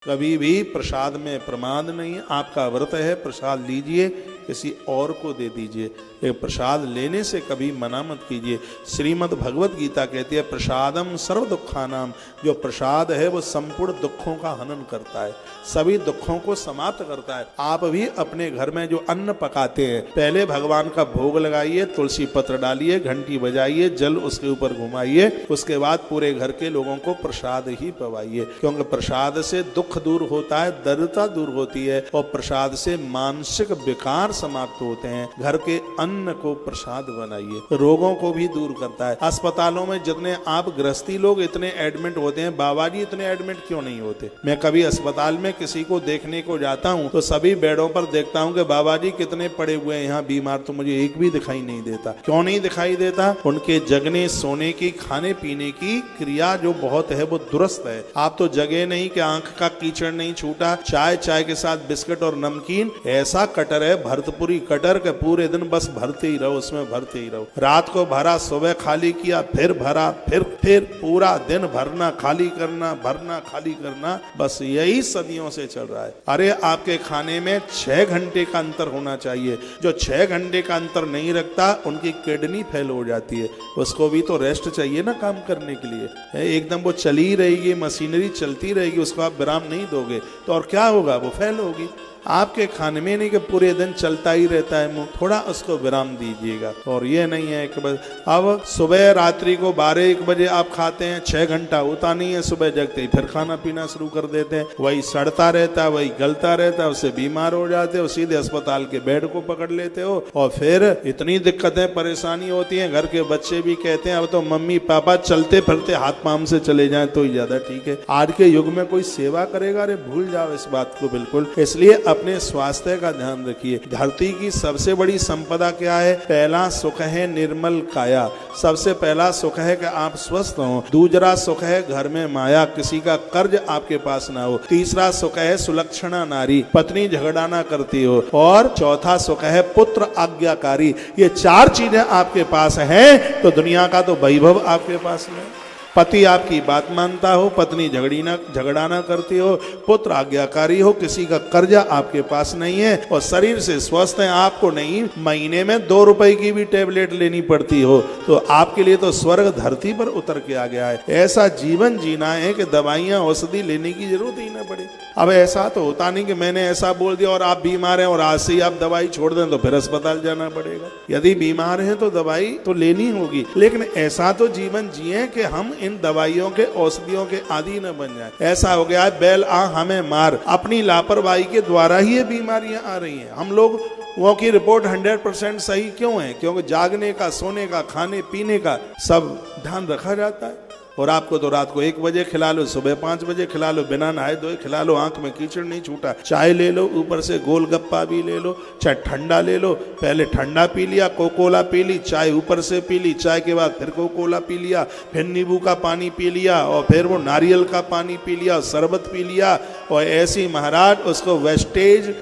कभी भी प्रसाद में प्रमाद नहीं है। आपका व्रत है, प्रसाद लीजिए, किसी और को दे दीजिए, लेकिन प्रसाद लेने से कभी मना मत कीजिए। श्रीमद् भगवत गीता कहती है प्रसादम सर्व दुखानाम, जो प्रसाद है वो संपूर्ण दुखों का हनन करता है, सभी दुखों को समाप्त करता है। आप भी अपने घर में जो अन्न पकाते हैं, पहले भगवान का भोग लगाइए, तुलसी पत्र डालिए, घंटी बजाइए, जल उसके ऊपर घुमाइए, उसके बाद पूरे घर के लोगों को प्रसाद ही पवाइए, क्योंकि प्रसाद से दुख दूर होता है, दरिद्रता दूर होती है, और प्रसाद से मानसिक विकार समाप्त होते हैं। घर के अन्न को प्रसाद बनाइए, रोगों को भी दूर करता है। अस्पतालों में जितने आप गृहस्थी लोग इतने एडमिट होते हैं, बाबा जी इतने एडमिट क्यों नहीं होते? मैं कभी अस्पताल में किसी को देखने को जाता हूँ तो सभी बेडों पर देखता हूँ कि बाबा जी कितने पड़े हुए हैं यहाँ बीमार, तो मुझे एक भी दिखाई नहीं देता। क्यों नहीं दिखाई देता? उनके जगने सोने की, खाने पीने की क्रिया जो बहुत है वो दुरुस्त है। आप तो जगे नहीं कि आंख का कीचड़ नहीं छूटा, चाय के साथ बिस्किट और नमकीन ऐसा कटर है, भरतपुरी कटर के पूरे दिन बस भरते ही रहो, उसमें भरते ही रहो। रात को भरा, सुबह खाली किया, फिर भरा, फिर पूरा दिन भरना, खाली करना, भरना, खाली करना, बस यही सदियों से चल रहा है। अरे आपके खाने में 6 घंटे का अंतर होना चाहिए। जो 6 घंटे का अंतर नहीं रखता उनकी किडनी फेल हो जाती है, उसको भी तो रेस्ट चाहिए ना काम करने के लिए। एकदम वो चली रहेगी, मशीनरी चलती रहेगी, उसको आप विराम नहीं दोगे तो और क्या होगा? वो फेल होगी। आपके खाने में नहीं कि पूरे दिन चलता ही रहता है मुंह, थोड़ा उसको विराम दीजिएगा। और ये नहीं है कि बस अब सुबह रात्रि को 12-1 बजे आप खाते हैं, 6 घंटा होता नहीं है, सुबह जगते ही फिर खाना पीना शुरू कर देते हैं, वही सड़ता रहता है, वही गलता रहता है, उससे बीमार हो जाते हो, सीधे अस्पताल के बेड को पकड़ लेते हो, और फिर इतनी दिक्कतें परेशानी होती है। घर के बच्चे भी कहते हैं अब तो मम्मी पापा चलते फिरते हाथ पांव से चले जाएं तो ही ज्यादा ठीक है। आज के युग में कोई सेवा करेगा? अरे भूल जाओ इस बात को बिल्कुल। इसलिए अपने स्वास्थ्य का ध्यान रखिए। धरती की सबसे बड़ी संपदा क्या है? पहला सुख है निर्मल काया, सबसे पहला सुख है कि आप स्वस्थ हो। दूसरा सुख है घर में माया, किसी का कर्ज आपके पास ना हो। तीसरा सुख है सुलक्षणा नारी, पत्नी झगड़ा ना करती हो। और चौथा सुख है पुत्र आज्ञाकारी। ये 4 चीजें आपके पास हैं तो दुनिया का तो वैभव आपके पास है। पति आपकी बात मानता हो, पत्नी झगड़ा ना करती हो, पुत्र आज्ञाकारी हो, किसी का कर्जा आपके पास नहीं है, और शरीर से स्वस्थ है। आपको नहीं महीने में 2 रुपए की भी टेबलेट लेनी पड़ती हो, तो आपके लिए तो स्वर्ग धरती पर उतर के आ गया है। ऐसा जीवन जीना है कि दवाइयां औषधि लेने की जरूरत ही ना पड़े। अब ऐसा तो होता नहीं कि मैंने ऐसा बोल दिया और आप बीमार हैं और आज से ही आप दवाई छोड़ दें तो फिर अस्पताल जाना पड़ेगा। यदि बीमार हैं तो दवाई तो लेनी होगी, लेकिन ऐसा तो जीवन जिए कि हम इन दवाइयों के, औषधियों के आदि न बन जाए। ऐसा हो गया है बैल आ हमें मार, अपनी लापरवाही के द्वारा ही ये बीमारियां आ रही हैं। हम लोग वो की रिपोर्ट 100% सही क्यों है? क्योंकि जागने का, सोने का, खाने पीने का सब ध्यान रखा जाता है। और आपको तो रात को 1 बजे खिला लो, सुबह 5 बजे खिला लो, बिना नहाए धोए खिला लो, आंख में कीचड़ नहीं छूटा। चाय ले लो, ऊपर से गोलगप्पा भी ले लो, चाहे ठंडा ले लो, पहले ठंडा पी लिया, कोकोला पी ली, चाय ऊपर से पी ली, चाय के बाद फिर कोकोला पी लिया, फिर नींबू का पानी पी लिया, और फिर वो नारियल का पानी पी लिया, शरबत पी लिया, और ऐसी महाराज उसको वेस्टेज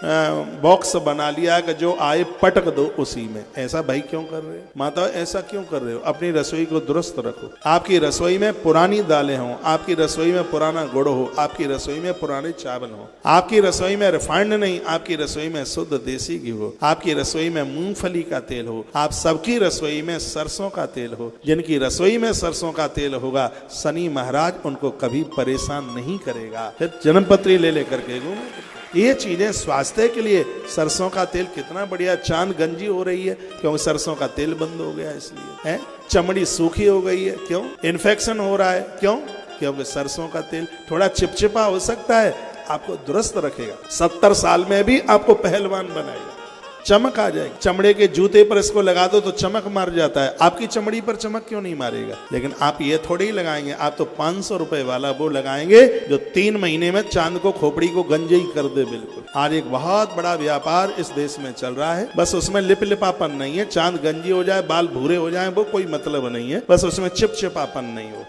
बॉक्स बना लिया कि जो आए पटक दो उसी में। ऐसा भाई क्यों कर रहे हो? माता ऐसा क्यों कर रहे हो? अपनी रसोई को दुरुस्त रखो। आपकी रसोई में पुरानी दालें हों, आपकी रसोई में पुराना गुड़ हो, आपकी रसोई में पुराने चावल हो, आपकी रसोई में रिफाइंड नहीं, आपकी रसोई में शुद्ध देसी घी हो, आपकी रसोई में मूंगफली का तेल हो, आप सबकी रसोई में सरसों का तेल हो। जिनकी रसोई में सरसों का तेल होगा, शनि महाराज उनको कभी परेशान नहीं करेगा। फिर जन्मपत्री ले लेकर के घूमे। ये चीजें स्वास्थ्य के लिए, सरसों का तेल कितना बढ़िया। चांद गंजी हो रही है क्योंकि सरसों का तेल बंद हो गया, इसलिए है। चमड़ी सूखी हो गई है, क्यों? इन्फेक्शन हो रहा है, क्यों? क्योंकि सरसों का तेल थोड़ा चिपचिपा हो सकता है, आपको दुरुस्त रखेगा। 70 साल में भी आपको पहलवान बनाएगा, चमक आ जाएगी। चमड़े के जूते पर इसको लगा दो तो चमक मार जाता है, आपकी चमड़ी पर चमक क्यों नहीं मारेगा? लेकिन आप ये थोड़ी ही लगाएंगे, आप तो 500 रुपए वाला वो लगाएंगे जो 3 महीने में चांद को, खोपड़ी को गंजे ही कर दे। बिल्कुल आज एक बहुत बड़ा व्यापार इस देश में चल रहा है, बस उसमें लिपलिपापन नहीं है। चांद गंजी हो जाए, बाल भूरे हो जाए, वो कोई मतलब नहीं है, बस उसमें चिपचिपापन नहीं हो।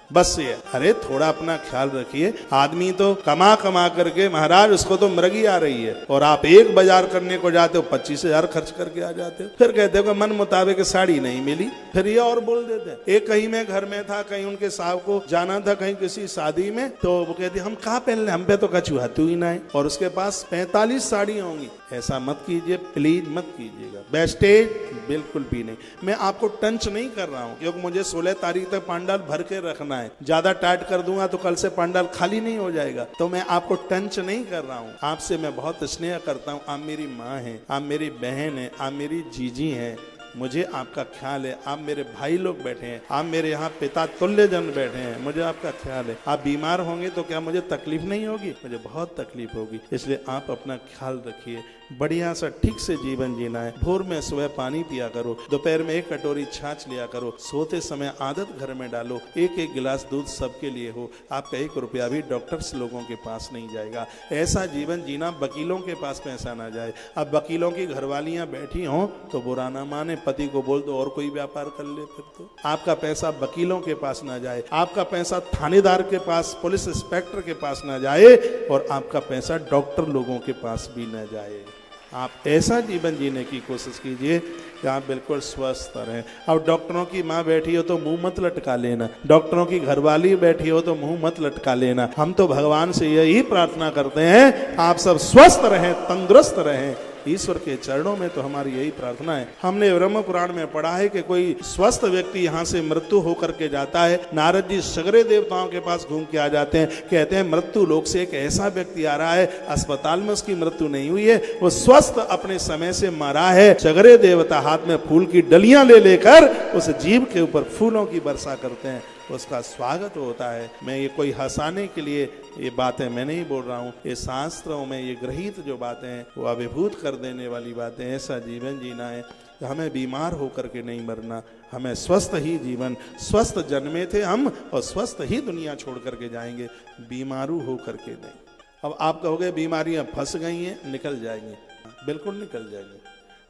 बस ये, अरे थोड़ा अपना ख्याल रखिए। आदमी तो कमा कमा करके महाराज उसको तो मृगी आ रही है, और आप एक बाजार करने को जाते हो 25,000 खर्च करके आ जाते हो। फिर कहते हो कि मन मुताबिक साड़ी नहीं मिली, फिर ये और बोल देते हैं। एक कहीं मैं घर में था, कहीं उनके साहब को जाना था कहीं किसी शादी में, तो वो कहती हम कहाँ पहन ले, हम पे तो कछुआतू ही ना है, और उसके पास 45 साड़ियां होंगी। ऐसा मत कीजिए, प्लीज मत कीजिएगा। वेस्टेज बिल्कुल भी नहीं। मैं आपको टंच नहीं कर रहा हूँ, क्योंकि मुझे 16 तारीख तक पंडाल भर के रखना है। ज्यादा टाइट कर दूंगा तो कल से पंडाल खाली नहीं हो जाएगा, तो मैं आपको टंच नहीं कर रहा हूँ। आपसे मैं बहुत स्नेह करता हूँ। आप मेरी माँ हैं, आप मेरी बहन है, आप मेरी जीजी हैं, मुझे आपका ख्याल है। आप मेरे भाई लोग बैठे हैं, आप मेरे यहाँ पिता तुल्य जन बैठे हैं, मुझे आपका ख्याल है। आप बीमार होंगे तो क्या मुझे तकलीफ नहीं होगी? मुझे बहुत तकलीफ होगी। इसलिए आप अपना ख्याल रखिए। बढ़िया सा ठीक से जीवन जीना है। भोर में सुबह पानी पिया करो, दोपहर में 1 कटोरी छाछ लिया करो, सोते समय आदत घर में डालो, 1-1 गिलास दूध सबके लिए हो। आपका 1 रुपया भी डॉक्टर्स लोगों के पास नहीं जाएगा। ऐसा जीवन जीना, वकीलों के पास पैसा ना जाए। अब वकीलों की घरवालियां बैठी हों तो बुरा ना माने, पति को बोल दो और कोई व्यापार कर ले। फिर तो आपका पैसा वकीलों के पास ना जाए, आपका पैसा थानेदार के पास, पुलिस इंस्पेक्टर के पास ना जाए, और आपका पैसा डॉक्टर लोगों के पास भी ना जाए। आप ऐसा जीवन जीने की कोशिश कीजिए कि आप बिल्कुल स्वस्थ रहें। अब डॉक्टरों की माँ बैठी हो तो मुंह मत लटका लेना, डॉक्टरों की घरवाली बैठी हो तो मुंह मत लटका लेना। हम तो भगवान से यही प्रार्थना करते हैं, आप सब स्वस्थ रहें, तंदुरुस्त रहें। ईश्वर के चरणों में तो हमारी यही प्रार्थना है। हमने ब्रह्म पुराण में पढ़ा है कि कोई स्वस्थ व्यक्ति यहाँ से मृत्यु होकर के जाता है, नारद जी सगरे देवताओं के पास घूम के आ जाते हैं, कहते हैं मृत्यु लोक से एक ऐसा व्यक्ति आ रहा है, अस्पताल में उसकी मृत्यु नहीं हुई है, वो स्वस्थ अपने समय से मरा है। सगरे देवता हाथ में फूल की डलियां ले लेकर उस जीव के ऊपर फूलों की वर्षा करते हैं, उसका स्वागत होता है। मैं ये कोई हंसाने के लिए ये बातें मैं नहीं बोल रहा हूँ, ये शास्त्रों में ये गृहीत जो बातें हैं वो अभिभूत कर देने वाली बातें। ऐसा जीवन जीना है, हमें बीमार होकर के नहीं मरना, हमें स्वस्थ ही जीवन, स्वस्थ जन्मे थे हम और स्वस्थ ही दुनिया छोड़ करके जाएंगे, बीमारू होकर के नहीं। अब आप कहोगे बीमारियां फंस गई हैं, निकल जाएंगी, बिल्कुल निकल जाएंगी।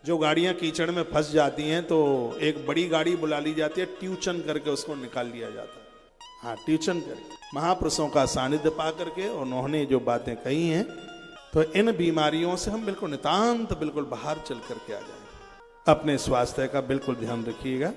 जो गाड़ियां कीचड़ में फंस जाती हैं तो एक बड़ी गाड़ी बुला ली जाती है, ट्यूशन करके उसको निकाल लिया जाता है। हाँ, ट्यूशन करके महापुरुषों का सानिध्य पा करके उन्होंने जो बातें कही हैं, तो इन बीमारियों से हम बिल्कुल नितांत बिल्कुल बाहर चल करके आ जाएंगे। अपने स्वास्थ्य का बिल्कुल ध्यान रखिएगा।